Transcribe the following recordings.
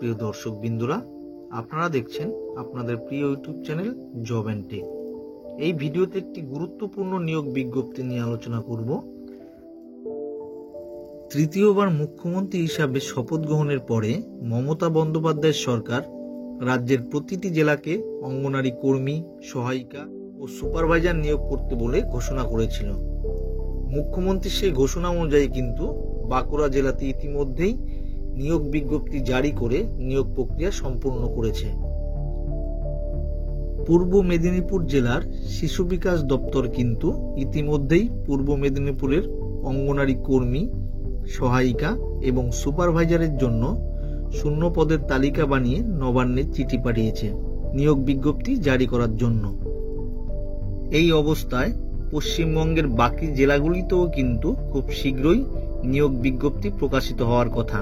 প্রিয় দর্শক বিন্দুরা, আপনারা দেখছেন আপনাদের প্রিয় YouTube channel job and tech. এই ভিডিওতে একটি গুরুত্বপূর্ণ নিয়োগ বিজ্ঞপ্তি নিয়ে আলোচনা করব। তৃতীয়বার মুখ্যমন্ত্রী হিসাবে শপথ গ্রহণের পরে মমতা বন্দ্যোপাধ্যায়ের সরকার রাজ্যের প্রতিটি জেলাকে অঙ্গনারী কর্মী, সহায়িকা ও সুপারভাইজার নিয়োগ করতে বলে ঘোষণা করেছিল। মুখ্যমন্ত্রীর সেই ঘোষণা অনুযায়ী কিন্তু বাঁকুড়া জেলাতে ইতিমধ্যেই নিয়োগ বিজ্ঞপ্তি জারি করে নিয়োগ প্রক্রিয়া সম্পূর্ণ করেছে। পূর্ব মেদিনীপুর জেলার শিশু বিকাশ দপ্তর কিন্তু ইতিমধ্যেই পূর্ব মেদিনীপুরের অঙ্গনারী কর্মী, সহায়িকা এবং সুপারভাইজারের জন্য শূন্য পদের তালিকা বানিয়ে নবান্নে চিঠি পাঠিয়েছে নিয়োগ বিজ্ঞপ্তি জারি করার জন্য। এই অবস্থায় পশ্চিমবঙ্গের বাকি জেলাগুলিতেও কিন্তু খুব শীঘ্রই নিয়োগ বিজ্ঞপ্তি প্রকাশিত হওয়ার কথা।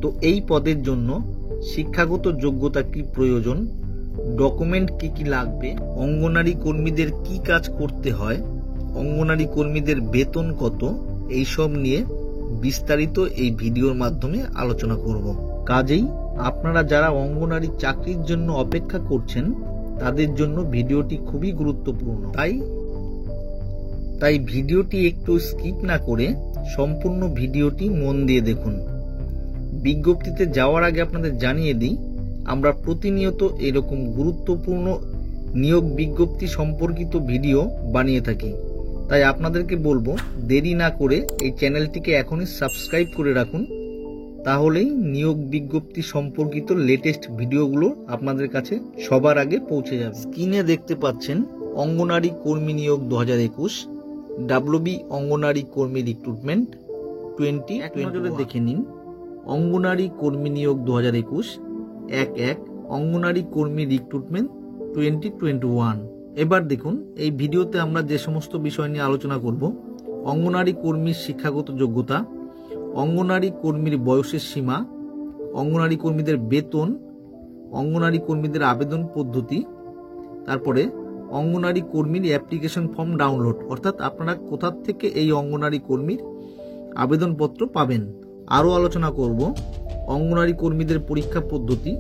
তো এই পদের জন্য শিক্ষাগত যোগ্যতা কি প্রয়োজন, ডকুমেন্ট কি কি লাগবে, অঙ্গনারী কর্মীদের কি কাজ করতে হয়, অঙ্গনারী কর্মীদের বেতন কত, এইসব নিয়ে বিস্তারিত এই ভিডিওর মাধ্যমে আলোচনা করব। কাজেই আপনারা যারা অঙ্গনারী চাকরির জন্য অপেক্ষা করছেন তাদের জন্য ভিডিওটি খুবই গুরুত্বপূর্ণ। তাই ভিডিওটি একটু স্কিপ না করে সম্পূর্ণ ভিডিওটি মন দিয়ে দেখুন। বিজ্ঞপ্তিতে যাওয়ার আগে আপনাদের জানিয়ে দিই, আমরা প্রতিনিয়ত এরকম গুরুত্বপূর্ণ নিয়োগ বিজ্ঞপ্তি সম্পর্কিত ভিডিও বানিয়ে থাকি। তাই আপনাদেরকে বলবো, দেরি না করে এই চ্যানেলটিকে এখনই সাবস্ক্রাইব করে রাখুন, তাহলেই নিয়োগ বিজ্ঞপ্তি সম্পর্কিত লেটেস্ট ভিডিওগুলো আপনাদের কাছে সবার আগে পৌঁছে যাবে। স্ক্রিনে দেখতে পাচ্ছেন অঙ্গনারী কর্মী নিয়োগ 2021, WB অঙ্গনারী কর্মী রিক্রুটমেন্ট 2021। নজরে দেখে নিন অঙ্গনারী কর্মী নিয়োগ 2021, 1/1 অঙ্গনারী কর্মী রিক্রুটমেন্ট 2021। এবার দেখুন এই ভিডিওতে আমরা যে সমস্ত বিষয় নিয়ে আলোচনা করব: অঙ্গনারী কর্মীর শিক্ষাগত যোগ্যতা, অঙ্গনারী কর্মীর বয়সের সীমা, অঙ্গনারী কর্মীদের বেতন, অঙ্গনারী কর্মীদের আবেদন পদ্ধতি, তারপরে অঙ্গনারী কর্মীর অ্যাপ্লিকেশন ফর্ম ডাউনলোড, অর্থাৎ আপনারা কোথা থেকে এই অঙ্গনারী কর্মীর আবেদনপত্র পাবেন। আরও আলোচনা করব অঙ্গনারী কর্মীদের পরীক্ষা পদ্ধতি,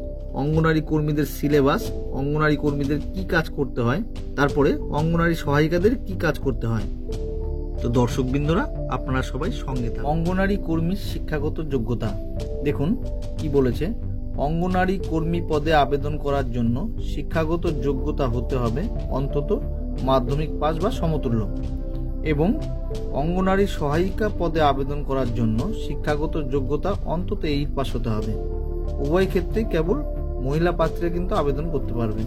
অঙ্গনারী কর্মীদের সিলেবাস, অঙ্গনারী কর্মীদের কি কাজ করতে হয়, তারপরে অঙ্গনারী সহায়িকাদের কি কাজ করতে হয়। তো দর্শকবৃন্দরা, আপনারা সবাই সঙ্গে থাকুন। অঙ্গনারী কর্মীর শিক্ষাগত যোগ্যতা দেখুন কি বলেছে। অঙ্গনারী কর্মী পদে আবেদন করার জন্য শিক্ষাগত যোগ্যতা হতে হবে অন্তত মাধ্যমিক পাস বা সমতুল্য, এবং অঙ্গনারী সহায়িকা পদে আবেদন করার জন্য শিক্ষাগত যোগ্যতা অন্তত 8 পাস হতে হবে। উভয় ক্ষেত্রে কেবল মহিলা প্রার্থীরা কিন্তু আবেদন করতে পারবে।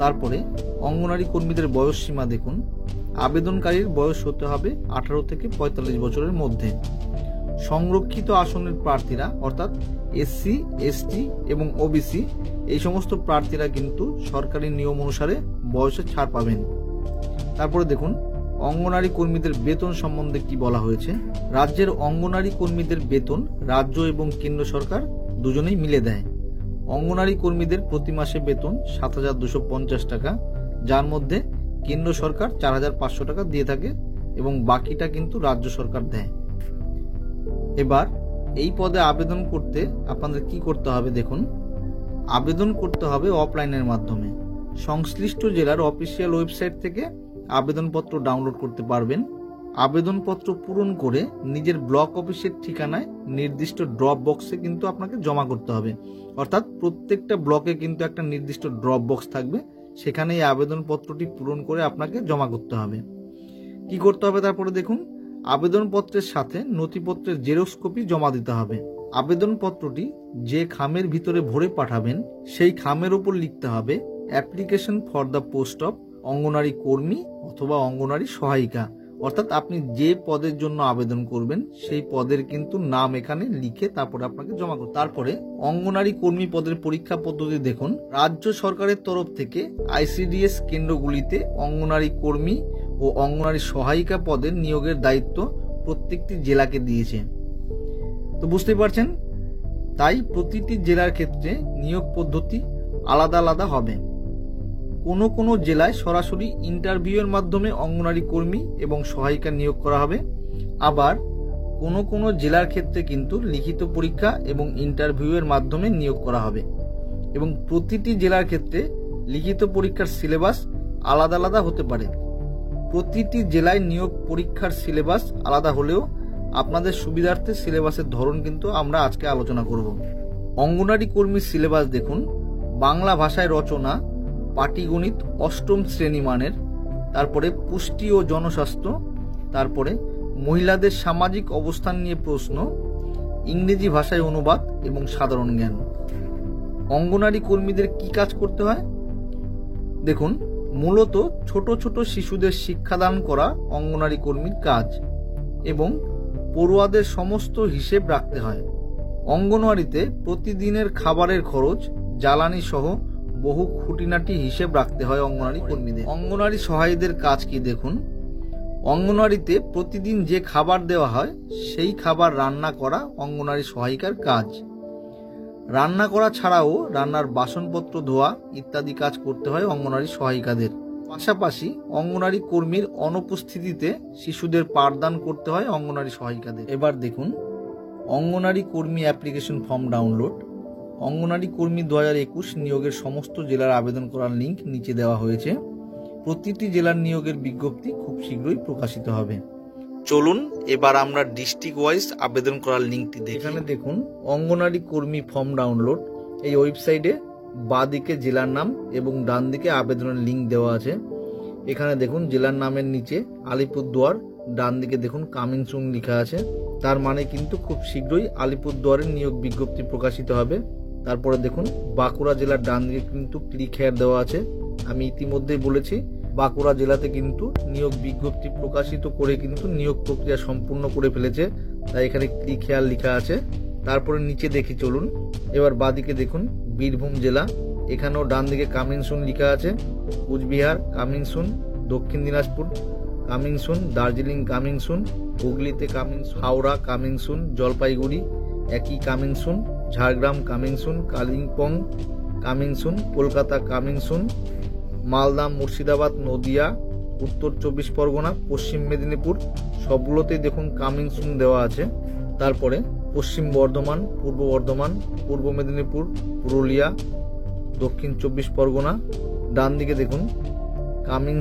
তারপরে অঙ্গনারী কর্মীদের বয়স সীমা দেখুন। আবেদনকারীর বয়স হতে হবে 18 থেকে 45 বছরের মধ্যে। সংরক্ষিত আসনের প্রার্থীরা অর্থাৎ SC, ST এবং OBC এই সমস্ত প্রার্থীরা কিন্তু সরকারি নিয়ম অনুসারে বয়সে ছাড় পাবেন। তারপরে দেখুন অঙ্গনারী কর্মীদের বেতন সম্বন্ধে কি বলা হয়েছে। রাজ্যের অঙ্গনারী কর্মীদের বেতন রাজ্য এবং কেন্দ্র সরকার দুজনেই মিলে দেয়। অঙ্গনারী কর্মীদের প্রতি মাসে বেতন 7,250 টাকা, যার মধ্যে কেন্দ্র সরকার 4,500 টাকা দিয়ে থাকে এবং বাকিটা কিন্তু রাজ্য সরকার দেয়। এবার এই পদে আবেদন করতে আপনাদের কি করতে হবে দেখুন। আবেদন করতে হবে অফলাইনের মাধ্যমে। সংশ্লিষ্ট জেলার অফিসিয়াল ওয়েবসাইট থেকে আবেদনপত্র ডাউনলোড করতে পারবেন। আবেদনপত্র পূরণ করে নিজের ব্লক অফিসের ঠিকানায় নির্দিষ্ট ড্রপ বক্সে কিন্তু আপনাকে জমা করতে হবে। অর্থাৎ প্রত্যেকটা ব্লকে কিন্তু একটা নির্দিষ্ট ড্রপ বক্স থাকবে, সেখানে এই আবেদনপত্রটি পূরণ করে আপনাকে জমা করতে হবে। কি করতে হবে তারপরে দেখুন, আবেদনপত্রের সাথে নথিপত্রের জেরক্স কপি জমা দিতে হবে। আবেদনপত্রটি যে খামের ভিতরে ভরে পাঠাবেন সেই খামের উপর লিখতে হবে application for the post of অঙ্গনারী কর্মী অথবা অঙ্গনারী সহায়িকা। অর্থাৎ আপনি যে পদের জন্য আবেদন করবেন সেই পদের কিন্তু নাম এখানে লিখে তারপরে আপনাকে জমা করতে। তারপরে অঙ্গনারী কর্মী পদের পরীক্ষা পদ্ধতি দেখুন। রাজ্য সরকারের তরফ থেকে ICDS কেন্দ্রগুলিতে অঙ্গনারী কর্মী ও অঙ্গনারী সহায়িকা পদের নিয়োগের দায়িত্ব প্রত্যেকটি জেলাকে দিয়েছে। তো বুঝতেই পারছেন, তাই প্রতিটি জেলার ক্ষেত্রে নিয়োগ পদ্ধতি আলাদা আলাদা হবে। কোনো কোনো জেলায় সরাসরি ইন্টারভিউয়ের মাধ্যমে অঙ্গনারী কর্মী এবং সহায়িকা নিয়োগ করা হবে, আবার কোনো কোনো জেলার ক্ষেত্রে কিন্তু লিখিত পরীক্ষা এবং ইন্টারভিউয়ের মাধ্যমে নিয়োগ করা হবে এবং প্রতিটি জেলার ক্ষেত্রে লিখিত পরীক্ষার সিলেবাস আলাদা আলাদা হতে পারে। প্রতিটি জেলায় নিয়োগ পরীক্ষার সিলেবাস আলাদা হলেও আপনাদের সুবিধার্থে সিলেবাসের ধরন কিন্তু আমরা আজকে আলোচনা করব। অঙ্গনারী কর্মীর সিলেবাস দেখুন, বাংলা ভাষায় রচনা, পাটিগণিত অষ্টম শ্রেণী মানের, তারপরে পুষ্টি ও জনস্বাস্থ্য, তারপরে মহিলাদের সামাজিক অবস্থান নিয়ে প্রশ্ন, ইংরেজি ভাষায় অনুবাদ এবং সাধারণ জ্ঞান। অঙ্গনারী কর্মীদের কি কাজ করতে হয় দেখুন, মূলত ছোট ছোট শিশুদের শিক্ষাদান করা অঙ্গনারী কর্মীর কাজ এবং পড়ুয়াদের সমস্ত হিসেব রাখতে হয়। অঙ্গনওয়াড়িতে প্রতিদিনের খাবারের খরচ, জ্বালানি সহ বহু খুঁটিনাটি হিসেব রাখতে হয় অঙ্গনওয়াড়ি কর্মীদের। অঙ্গনওয়াড়ি সহায়ীদের কাজ কি দেখুন, অঙ্গনওয়াড়িতে প্রতিদিন যে খাবার দেওয়া হয় সেই খাবার রান্না করা অঙ্গনওয়াড়ি সহায়িকার কাজ। রান্না করা ছাড়াও রান্নার বাসনপত্র ধোয়া ইত্যাদি কাজ করতে হয় অঙ্গনওয়াড়ি সহায়িকাদের। পাশাপাশি অঙ্গনওয়াড়ি কর্মীর অনুপস্থিতিতে শিশুদের পাঠদান করতে হয় অঙ্গনওয়াড়ি সহায়িকাদের। এবার দেখুন অঙ্গনওয়াড়ি কর্মী অ্যাপ্লিকেশন ফর্ম ডাউনলোড। অঙ্গনওয়াড়ি কর্মী 2021 নিয়োগের সমস্ত জেলার আবেদন করার লিঙ্ক নিচে দেওয়া হয়েছে। প্রতিটি জেলার নিয়োগের বিজ্ঞপ্তি খুব শীঘ্রই প্রকাশিত হবে। চলুন এবার আমরা ডিস্ট্রিক্ট ওয়াইজ আবেদন করার লিঙ্কটি দেখি। এখানে দেখুন অঙ্গনওয়াড়ি কর্মী ফর্ম ডাউনলোড। এই ওয়েবসাইটে বাঁদিকে জেলার নাম এবং ডান দিকে আবেদনের লিঙ্ক দেওয়া আছে। এখানে দেখুন জেলার নামের নিচে আলিপুরদুয়ার, ডান দিকে দেখুন কামিং সুন লেখা আছে। তার মানে কিন্তু খুব শীঘ্রই আলিপুরদুয়ারের নিয়োগ বিজ্ঞপ্তি প্রকাশিত হবে। তারপরে দেখুন বাঁকুড়া জেলার ডান দিকে কিন্তু ক্লিক হেয়ার দেওয়া আছে। আমি ইতিমধ্যেই বলেছি বাঁকুড়া জেলাতে কিন্তু নিয়োগ বিজ্ঞপ্তি প্রকাশিত করে কিন্তু নিয়োগ প্রক্রিয়া সম্পূর্ণ করে ফেলেছে, তাই এখানে ক্লিক হেয়ার লেখা আছে। তারপরে নিচে দেখি চলুন। এবার বাঁদিকে দেখুন বীরভূম জেলা, এখানেও ডান দিকে কামিং সুন লেখা আছে। কুচবিহার কামিং সুন, দক্ষিণ Dinajpur coming soon, Darjeeling coming soon, হুগলিতে coming soon, Howrah coming soon, Jalpaiguri একই coming soon, Jhargram coming soon, Kalimpong coming soon, Kolkata coming soon, Malda, Murshidabad, Nadia, উত্তর 24 পরগনা, পশ্চিম মেদিনীপুর সবগুলোতেই দেখুন কামিং সুন দেওয়া আছে। তারপরে পশ্চিম বর্ধমান, পূর্ব বর্ধমান, পূর্ব মেদিনীপুর, পুরুলিয়া, দক্ষিণ 24 পরগনা, ডান দিকে দেখুন কামিং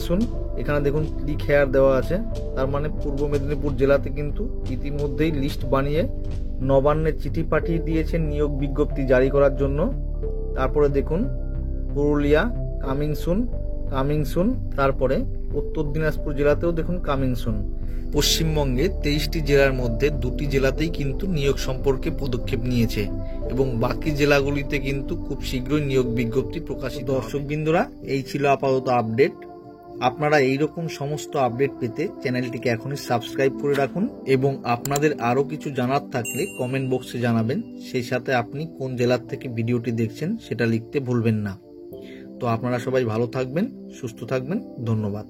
সুন, এখানে দেখুন ক্লিক হেয়ার দেওয়া আছে। তার মানে পূর্ব মেদিনীপুর জেলাতে কিন্তু ইতিমধ্যেই লিস্ট বানিয়ে নবান্নে চিঠি পাঠিয়ে দিয়েছেন নিয়োগ বিজ্ঞপ্তি জারি করার জন্য। তারপরে দেখুন পুরুলিয়া কামিং সুন, তারপরে উত্তর দিনাজপুর জেলাতেও দেখুন কামিং সুন। পশ্চিমবঙ্গে 23টি জেলার মধ্যে 2টি জেলাতেই কিন্তু নিয়োগ সম্পর্কে পদক্ষেপ নিয়েছে এবং বাকি জেলাগুলিতে কিন্তু খুব শীঘ্রই নিয়োগ বিজ্ঞপ্তি প্রকাশিত। দর্শকবৃন্দরা, এই ছিল আপাতত আপডেট। আপনারা এইরকম সমস্ত আপডেট পেতে চ্যানেলটিকে এখনই সাবস্ক্রাইব করে রাখুন এবং আপনাদের আরও কিছু জানার থাকলে কমেন্ট বক্সে জানাবেন। সেই সাথে আপনি কোন জেলার থেকে ভিডিওটি দেখছেন সেটা লিখতে ভুলবেন না। তো আপনারা সবাই ভালো থাকবেন, সুস্থ থাকবেন। ধন্যবাদ।